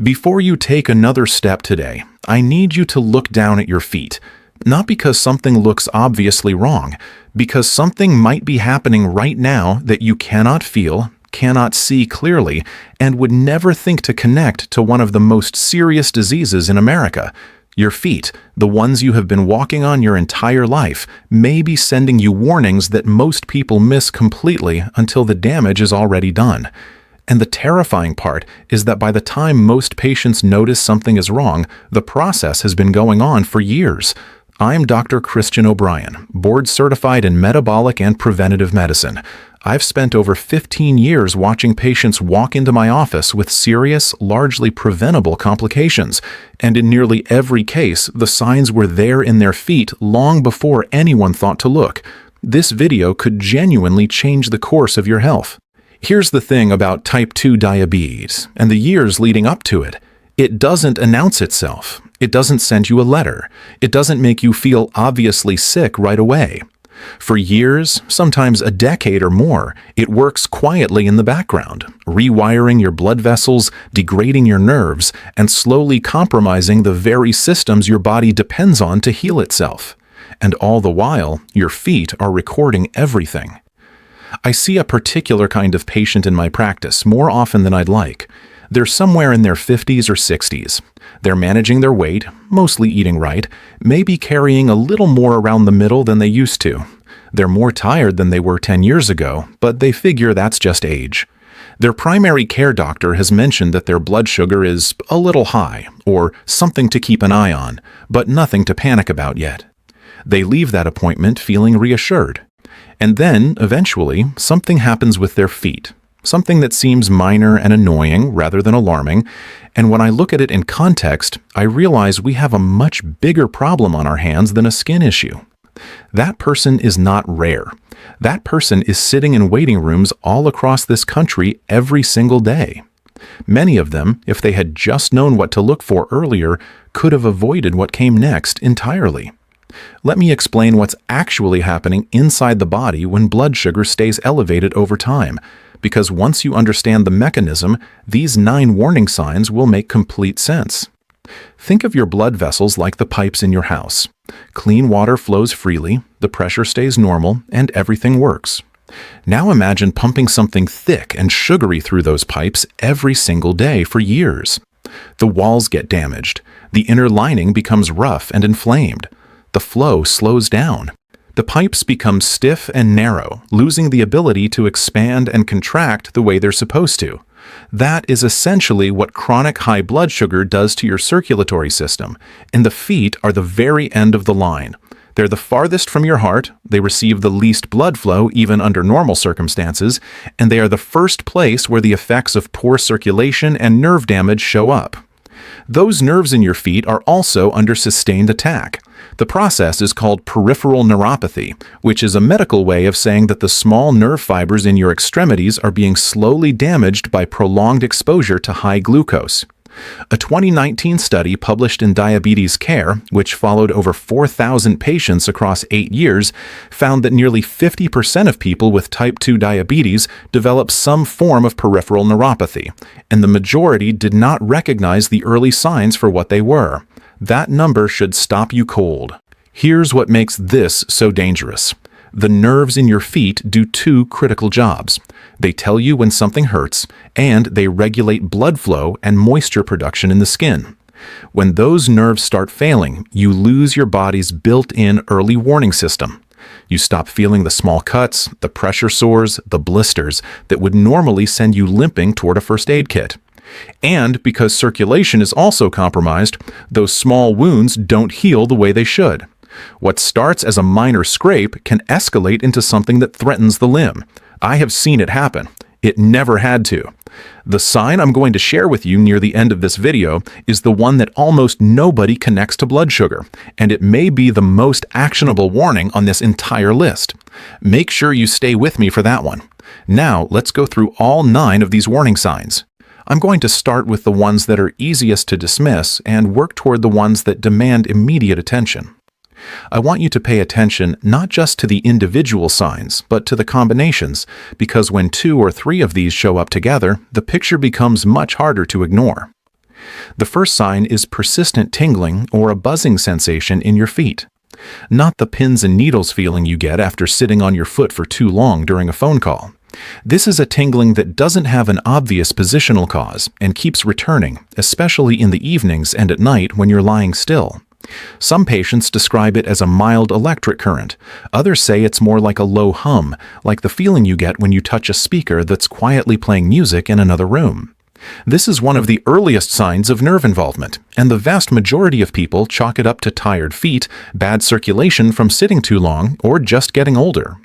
Before you take another step today, I need you to look down at your feet. Not because something looks obviously wrong, because something might be happening right now that you cannot feel, cannot see clearly, and would never think to connect to one of the most serious diseases in America. Your feet, the ones you have been walking on your entire life, may be sending you warnings that most people miss completely until the damage is already done. And the terrifying part is that by the time most patients notice something is wrong, the process has been going on for years. I'm Dr. Christian O'Brien, board certified in metabolic and preventative medicine. I've spent over 15 years watching patients walk into my office with serious, largely preventable complications, and in nearly every case, the signs were there in their feet long before anyone thought to look. This video could genuinely change the course of your health. Here's the thing about type 2 diabetes and the years leading up to it. It doesn't announce itself. It doesn't send you a letter. It doesn't make you feel obviously sick right away. For years, sometimes a decade or more, it works quietly in the background, rewiring your blood vessels, degrading your nerves, and slowly compromising the very systems your body depends on to heal itself. And all the while, your feet are recording everything. I see a particular kind of patient in my practice more often than I'd like. They're somewhere in their 50s or 60s. They're managing their weight, mostly eating right, maybe carrying a little more around the middle than they used to. They're more tired than they were 10 years ago, but they figure that's just age. Their primary care doctor has mentioned that their blood sugar is a little high, or something to keep an eye on, but nothing to panic about yet. They leave that appointment feeling reassured. And then, eventually, something happens with their feet. Something that seems minor and annoying rather than alarming, and when I look at it in context, I realize we have a much bigger problem on our hands than a skin issue. That person is not rare. That person is sitting in waiting rooms all across this country every single day. Many of them, if they had just known what to look for earlier, could have avoided what came next entirely. Let me explain what's actually happening inside the body when blood sugar stays elevated over time, because once you understand the mechanism, these 9 warning signs will make complete sense. Think of your blood vessels like the pipes in your house. Clean water flows freely, the pressure stays normal, and everything works. Now imagine pumping something thick and sugary through those pipes every single day for years. The walls get damaged. The inner lining becomes rough and inflamed. The flow slows down. The pipes become stiff and narrow, losing the ability to expand and contract the way they're supposed to. That is essentially what chronic high blood sugar does to your circulatory system, and the feet are the very end of the line. They're the farthest from your heart, they receive the least blood flow even under normal circumstances, and they are the first place where the effects of poor circulation and nerve damage show up. Those nerves in your feet are also under sustained attack. The process is called peripheral neuropathy, which is a medical way of saying that the small nerve fibers in your extremities are being slowly damaged by prolonged exposure to high glucose. A 2019 study published in Diabetes Care, which followed over 4,000 patients across 8 years, found that nearly 50% of people with type 2 diabetes develop some form of peripheral neuropathy, and the majority did not recognize the early signs for what they were. That number should stop you cold. Here's what makes this so dangerous. The nerves in your feet do 2 critical jobs. They tell you when something hurts, and they regulate blood flow and moisture production in the skin. When those nerves start failing, you lose your body's built-in early warning system. You stop feeling the small cuts, the pressure sores, the blisters that would normally send you limping toward a first aid kit. And because circulation is also compromised, those small wounds don't heal the way they should. What starts as a minor scrape can escalate into something that threatens the limb. I have seen it happen. It never had to. The sign I'm going to share with you near the end of this video is the one that almost nobody connects to blood sugar, and it may be the most actionable warning on this entire list. Make sure you stay with me for that one. Now, let's go through all 9 of these warning signs. I'm going to start with the ones that are easiest to dismiss and work toward the ones that demand immediate attention. I want you to pay attention not just to the individual signs, but to the combinations, because when 2 or 3 of these show up together, the picture becomes much harder to ignore. The first sign is persistent tingling or a buzzing sensation in your feet. Not the pins and needles feeling you get after sitting on your foot for too long during a phone call. This is a tingling that doesn't have an obvious positional cause and keeps returning, especially in the evenings and at night when you're lying still. Some patients describe it as a mild electric current. Others say it's more like a low hum, like the feeling you get when you touch a speaker that's quietly playing music in another room. This is one of the earliest signs of nerve involvement, and the vast majority of people chalk it up to tired feet, bad circulation from sitting too long, or just getting older.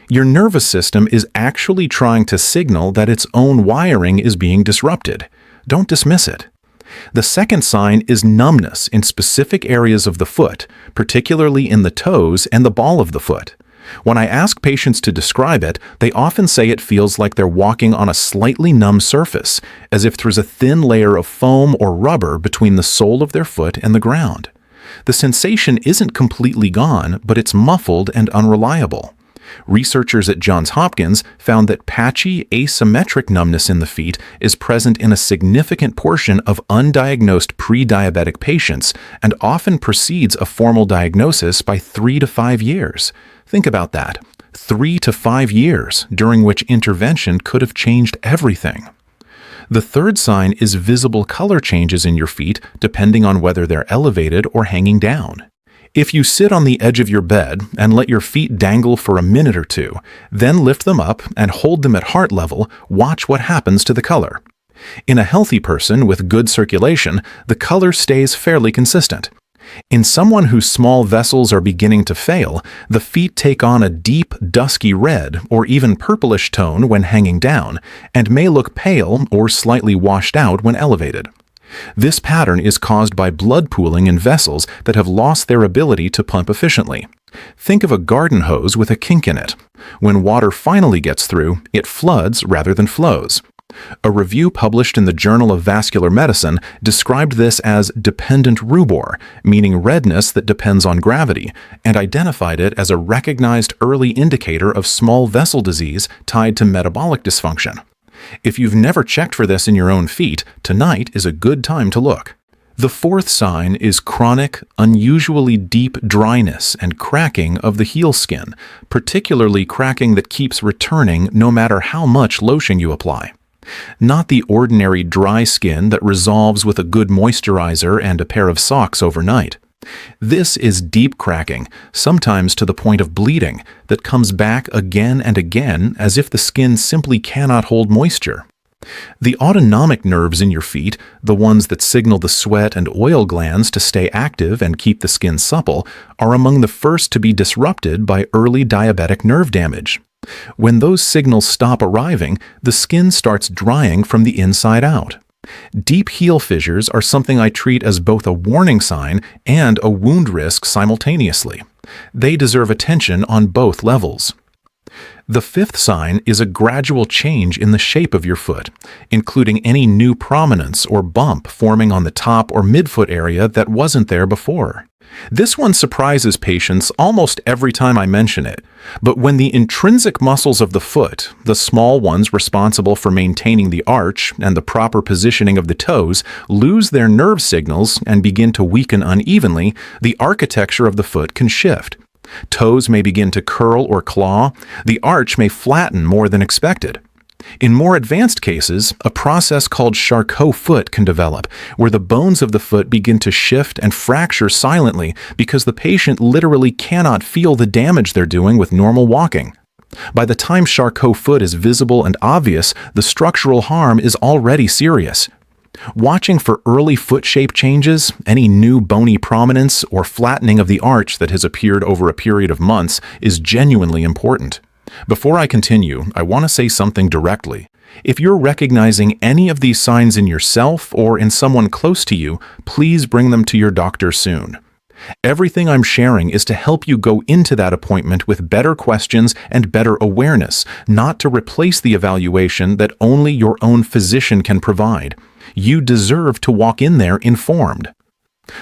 Your nervous system is actually trying to signal that its own wiring is being disrupted. Don't dismiss it. The second sign is numbness in specific areas of the foot, particularly in the toes and the ball of the foot. When I ask patients to describe it, they often say it feels like they're walking on a slightly numb surface, as if there's a thin layer of foam or rubber between the sole of their foot and the ground. The sensation isn't completely gone, but it's muffled and unreliable. Researchers at Johns Hopkins found that patchy, asymmetric numbness in the feet is present in a significant portion of undiagnosed pre-diabetic patients and often precedes a formal diagnosis by 3 to 5 years. Think about that. 3 to 5 years, during which intervention could have changed everything. The third sign is visible color changes in your feet depending on whether they're elevated or hanging down. If you sit on the edge of your bed and let your feet dangle for a minute or two, then lift them up and hold them at heart level, watch what happens to the color. In a healthy person with good circulation, the color stays fairly consistent. In someone whose small vessels are beginning to fail, the feet take on a deep, dusky red or even purplish tone when hanging down, and may look pale or slightly washed out when elevated. This pattern is caused by blood pooling in vessels that have lost their ability to pump efficiently. Think of a garden hose with a kink in it. When water finally gets through, it floods rather than flows. A review published in the Journal of Vascular Medicine described this as dependent rubor, meaning redness that depends on gravity, and identified it as a recognized early indicator of small vessel disease tied to metabolic dysfunction. If you've never checked for this in your own feet, tonight is a good time to look. The fourth sign is chronic, unusually deep dryness and cracking of the heel skin, particularly cracking that keeps returning no matter how much lotion you apply. Not the ordinary dry skin that resolves with a good moisturizer and a pair of socks overnight. This is deep cracking, sometimes to the point of bleeding, that comes back again and again as if the skin simply cannot hold moisture. The autonomic nerves in your feet, the ones that signal the sweat and oil glands to stay active and keep the skin supple, are among the first to be disrupted by early diabetic nerve damage. When those signals stop arriving, the skin starts drying from the inside out. Deep heel fissures are something I treat as both a warning sign and a wound risk simultaneously. They deserve attention on both levels. The fifth sign is a gradual change in the shape of your foot, including any new prominence or bump forming on the top or midfoot area that wasn't there before. This one surprises patients almost every time I mention it, but when the intrinsic muscles of the foot, the small ones responsible for maintaining the arch and the proper positioning of the toes, lose their nerve signals and begin to weaken unevenly, the architecture of the foot can shift. Toes may begin to curl or claw, the arch may flatten more than expected. In more advanced cases, a process called Charcot foot can develop, where the bones of the foot begin to shift and fracture silently because the patient literally cannot feel the damage they're doing with normal walking. By the time Charcot foot is visible and obvious, the structural harm is already serious. Watching for early foot shape changes, any new bony prominence, or flattening of the arch that has appeared over a period of months is genuinely important. Before I continue, I want to say something directly. If you're recognizing any of these signs in yourself or in someone close to you, please bring them to your doctor soon. Everything I'm sharing is to help you go into that appointment with better questions and better awareness, not to replace the evaluation that only your own physician can provide. You deserve to walk in there informed.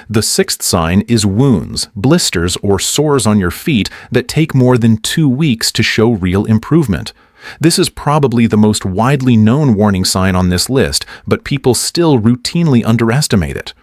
The sixth sign is wounds, blisters, or sores on your feet that take more than 2 weeks to show real improvement. This is probably the most widely known warning sign on this list, but people still routinely underestimate it.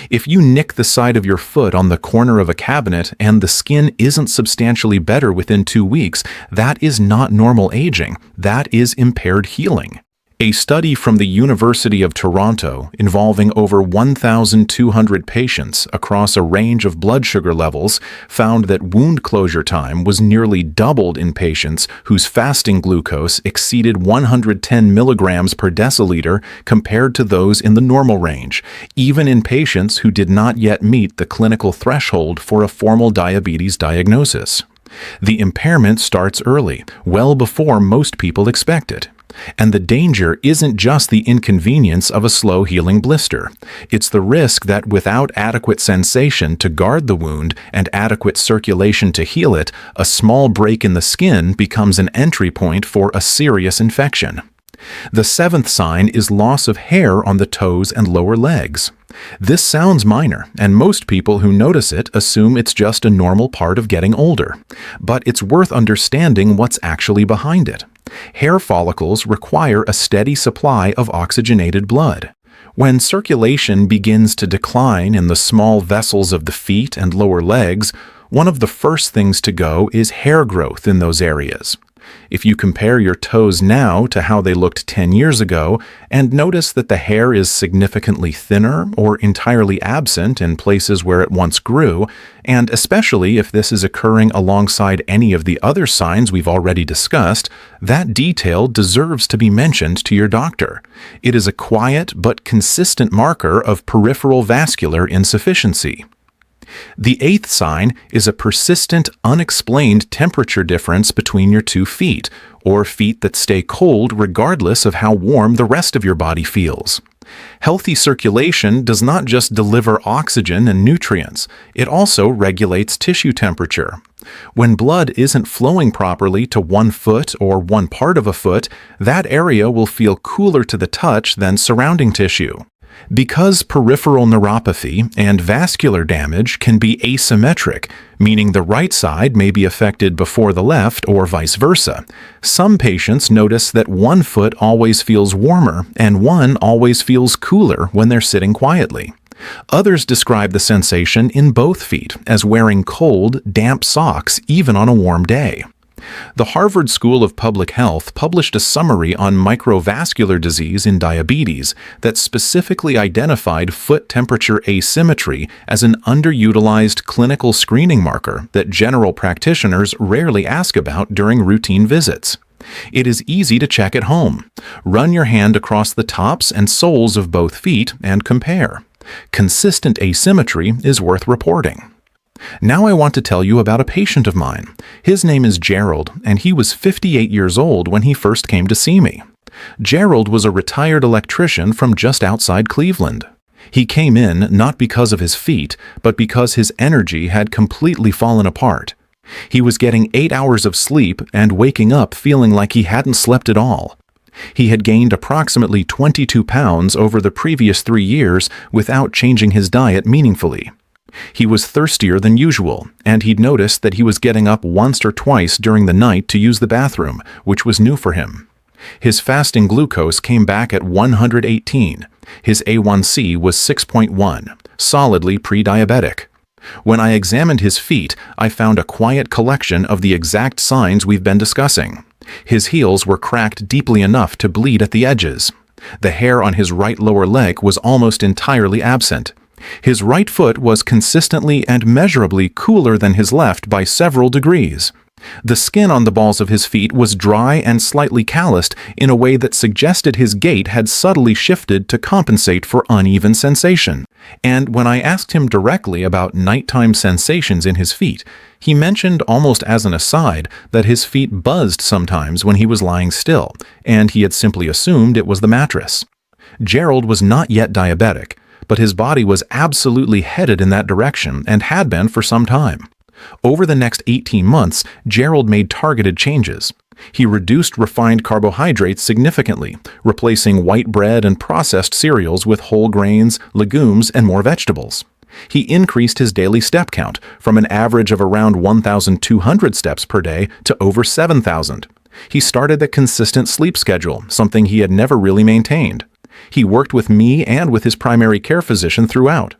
If you nick the side of your foot on the corner of a cabinet and the skin isn't substantially better within 2 weeks, that is not normal aging. That is impaired healing. A study from the University of Toronto involving over 1,200 patients across a range of blood sugar levels found that wound closure time was nearly doubled in patients whose fasting glucose exceeded 110 milligrams per deciliter compared to those in the normal range, even in patients who did not yet meet the clinical threshold for a formal diabetes diagnosis. The impairment starts early, well before most people expect it. And the danger isn't just the inconvenience of a slow-healing blister. It's the risk that without adequate sensation to guard the wound and adequate circulation to heal it, a small break in the skin becomes an entry point for a serious infection. The seventh sign is loss of hair on the toes and lower legs. This sounds minor, and most people who notice it assume it's just a normal part of getting older. But it's worth understanding what's actually behind it. Hair follicles require a steady supply of oxygenated blood. When circulation begins to decline in the small vessels of the feet and lower legs, one of the first things to go is hair growth in those areas. If you compare your toes now to how they looked 10 years ago and notice that the hair is significantly thinner or entirely absent in places where it once grew, and especially if this is occurring alongside any of the other signs we've already discussed, that detail deserves to be mentioned to your doctor. It is a quiet but consistent marker of peripheral vascular insufficiency. The eighth sign is a persistent, unexplained temperature difference between your 2 feet, or feet that stay cold regardless of how warm the rest of your body feels. Healthy circulation does not just deliver oxygen and nutrients, it also regulates tissue temperature. When blood isn't flowing properly to 1 foot or one part of a foot, that area will feel cooler to the touch than surrounding tissue. Because peripheral neuropathy and vascular damage can be asymmetric, meaning the right side may be affected before the left or vice versa, some patients notice that 1 foot always feels warmer and one always feels cooler when they're sitting quietly. Others describe the sensation in both feet as wearing cold, damp socks even on a warm day. The Harvard School of Public Health published a summary on microvascular disease in diabetes that specifically identified foot temperature asymmetry as an underutilized clinical screening marker that general practitioners rarely ask about during routine visits. It is easy to check at home. Run your hand across the tops and soles of both feet and compare. Consistent asymmetry is worth reporting. Now I want to tell you about a patient of mine. His name is Gerald, and he was 58 years old when he first came to see me. Gerald was a retired electrician from just outside Cleveland. He came in not because of his feet, but because his energy had completely fallen apart. He was getting 8 hours of sleep and waking up feeling like he hadn't slept at all. He had gained approximately 22 pounds over the previous 3 years without changing his diet meaningfully. He was thirstier than usual, and he'd noticed that he was getting up once or twice during the night to use the bathroom, which was new for him. His fasting glucose came back at 118. His A1C was 6.1, solidly pre-diabetic. When I examined his feet, I found a quiet collection of the exact signs we've been discussing. His heels were cracked deeply enough to bleed at the edges. The hair on his right lower leg was almost entirely absent. His right foot was consistently and measurably cooler than his left by several degrees. The skin on the balls of his feet was dry and slightly calloused in a way that suggested his gait had subtly shifted to compensate for uneven sensation. And when I asked him directly about nighttime sensations in his feet, he mentioned almost as an aside that his feet buzzed sometimes when he was lying still, and he had simply assumed it was the mattress. Gerald was not yet diabetic, but his body was absolutely headed in that direction and had been for some time. Over the next 18 months, Gerald made targeted changes. He reduced refined carbohydrates significantly, replacing white bread and processed cereals with whole grains, legumes, and more vegetables. He increased his daily step count from an average of around 1,200 steps per day to over 7,000. He started a consistent sleep schedule, something he had never really maintained. He worked with me and with his primary care physician throughout.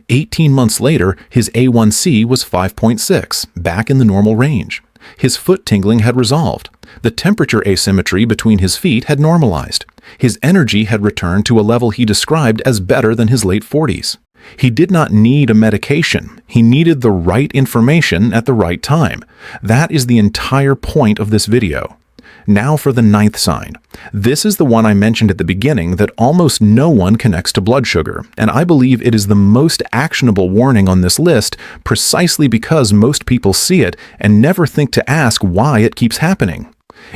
18 months later, his A1C was 5.6, back in the normal range. His foot tingling had resolved. The temperature asymmetry between his feet had normalized. His energy had returned to a level he described as better than his late 40s. He did not need a medication. He needed the right information at the right time. That is the entire point of this video. Now for the 9th sign. This is the one I mentioned at the beginning that almost no one connects to blood sugar, and I believe it is the most actionable warning on this list precisely because most people see it and never think to ask why it keeps happening.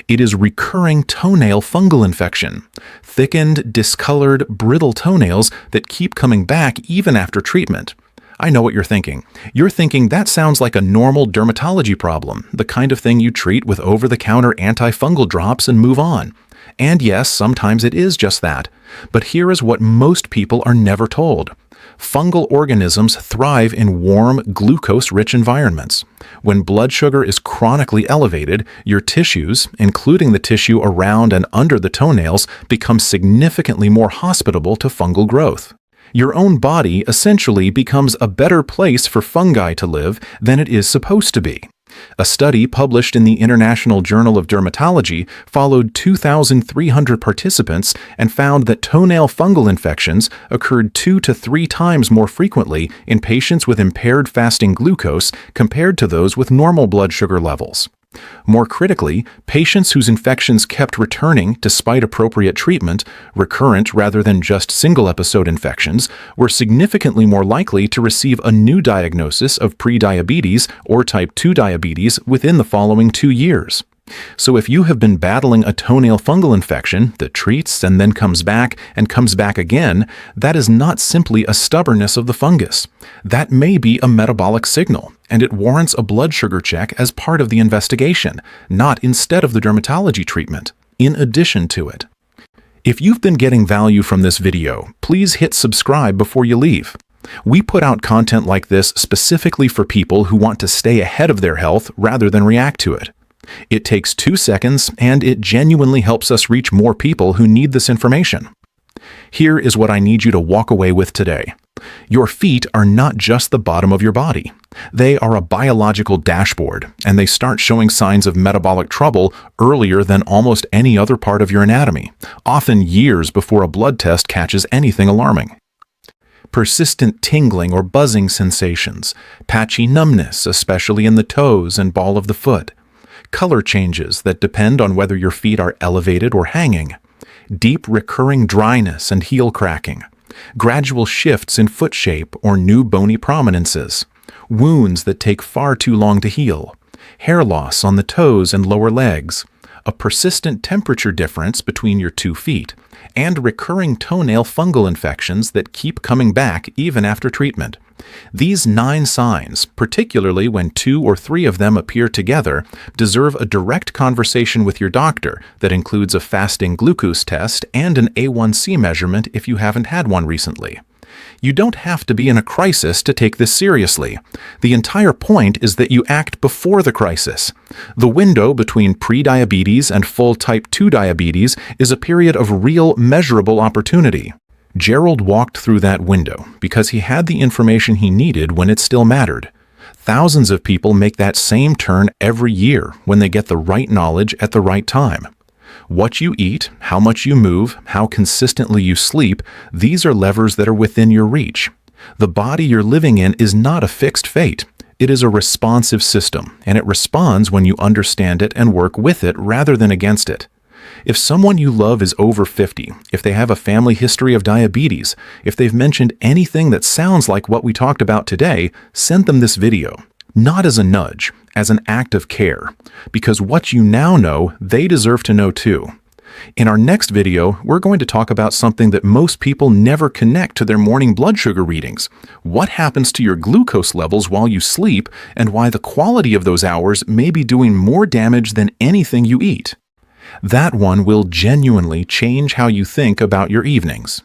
It is recurring toenail fungal infection. Thickened, discolored, brittle toenails that keep coming back even after treatment. I know what you're thinking. You're thinking that sounds like a normal dermatology problem, the kind of thing you treat with over-the-counter antifungal drops and move on. And yes, sometimes it is just that. But here is what most people are never told. Fungal organisms thrive in warm, glucose-rich environments. When blood sugar is chronically elevated, your tissues, including the tissue around and under the toenails, become significantly more hospitable to fungal growth. Your own body essentially becomes a better place for fungi to live than it is supposed to be. A study published in the International Journal of Dermatology followed 2,300 participants and found that toenail fungal infections occurred 2 to 3 times more frequently in patients with impaired fasting glucose compared to those with normal blood sugar levels. More critically, patients whose infections kept returning despite appropriate treatment, recurrent rather than just single-episode infections, were significantly more likely to receive a new diagnosis of prediabetes or type 2 diabetes within the following 2 years. So if you have been battling a toenail fungal infection that treats and then comes back again, that is not simply a stubbornness of the fungus. That may be a metabolic signal, and it warrants a blood sugar check as part of the investigation, not instead of the dermatology treatment, in addition to it. If you've been getting value from this video, please hit subscribe before you leave. We put out content like this specifically for people who want to stay ahead of their health rather than react to it. It takes 2 seconds, and it genuinely helps us reach more people who need this information. Here is what I need you to walk away with today. Your feet are not just the bottom of your body. They are a biological dashboard, and they start showing signs of metabolic trouble earlier than almost any other part of your anatomy, often years before a blood test catches anything alarming. Persistent tingling or buzzing sensations, patchy numbness, especially in the toes and ball of the foot, color changes that depend on whether your feet are elevated or hanging, deep recurring dryness and heel cracking, gradual shifts in foot shape or new bony prominences, wounds that take far too long to heal, hair loss on the toes and lower legs, a persistent temperature difference between your 2 feet, and recurring toenail fungal infections that keep coming back even after treatment. These 9 signs, particularly when 2 or 3 of them appear together, deserve a direct conversation with your doctor that includes a fasting glucose test and an A1C measurement if you haven't had one recently. You don't have to be in a crisis to take this seriously. The entire point is that you act before the crisis. The window between prediabetes and full type 2 diabetes is a period of real, measurable opportunity. Gerald walked through that window because he had the information he needed when it still mattered. Thousands of people make that same turn every year when they get the right knowledge at the right time. What you eat, how much you move, how consistently you sleep, these are levers that are within your reach. The body you're living in is not a fixed fate. It is a responsive system, and it responds when you understand it and work with it rather than against it. If someone you love is over 50, if they have a family history of diabetes, if they've mentioned anything that sounds like what we talked about today, send them this video. Not as a nudge, as an act of care, because what you now know, they deserve to know too. In our next video, we're going to talk about something that most people never connect to their morning blood sugar readings. What happens to your glucose levels while you sleep, and why the quality of those hours may be doing more damage than anything you eat. That one will genuinely change how you think about your evenings.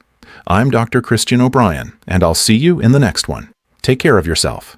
I'm Dr. Christian O'Brien, and I'll see you in the next one. Take care of yourself.